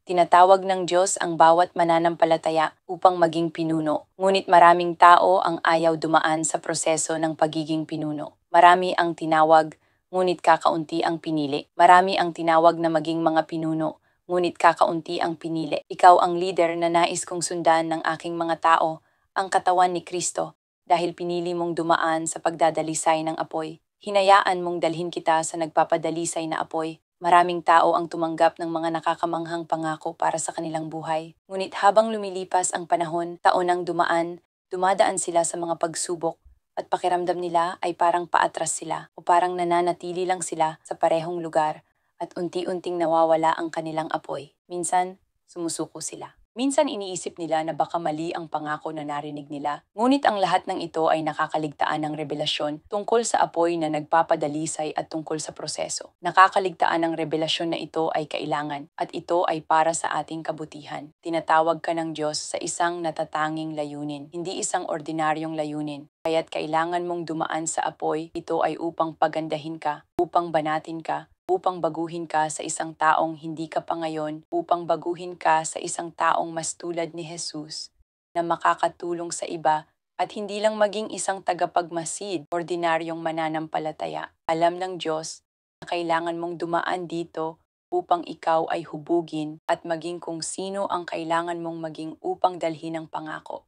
Tinatawag ng Diyos ang bawat mananampalataya upang maging pinuno. Ngunit maraming tao ang ayaw dumaan sa proseso ng pagiging pinuno. Marami ang tinawag, ngunit kakaunti ang pinili. Marami ang tinawag na maging mga pinuno, ngunit kakaunti ang pinili. Ikaw ang leader na nais kong sundan ng aking mga tao, ang katawan ni Kristo, dahil pinili mong dumaan sa pagdadalisay ng apoy. Hinayaan mong dalhin kita sa nagpapadalisay na apoy. Maraming tao ang tumanggap ng mga nakakamanghang pangako para sa kanilang buhay. Ngunit habang lumilipas ang panahon, taon ang dumadaan sila sa mga pagsubok, at pakiramdam nila ay parang paatras sila o parang nananatili lang sila sa parehong lugar at unti-unting nawawala ang kanilang apoy. Minsan, sumusuko sila. Minsan iniisip nila na baka mali ang pangako na narinig nila. Ngunit ang lahat ng ito ay nakakaligtaan ng revelasyon tungkol sa apoy na nagpapadalisay at tungkol sa proseso. Nakakaligtaan ng revelasyon na ito ay kailangan at ito ay para sa ating kabutihan. Tinatawag ka ng Diyos sa isang natatanging layunin, hindi isang ordinaryong layunin. Kaya't kailangan mong dumaan sa apoy, ito ay upang pagandahin ka, upang banatin ka, upang baguhin ka sa isang taong hindi ka pa ngayon, upang baguhin ka sa isang taong mas tulad ni Jesus, na makakatulong sa iba at hindi lang maging isang tagapagmasid, ordinaryong mananampalataya. Alam ng Diyos na kailangan mong dumaan dito upang ikaw ay hubugin at maging kung sino ang kailangan mong maging upang dalhin ang pangako.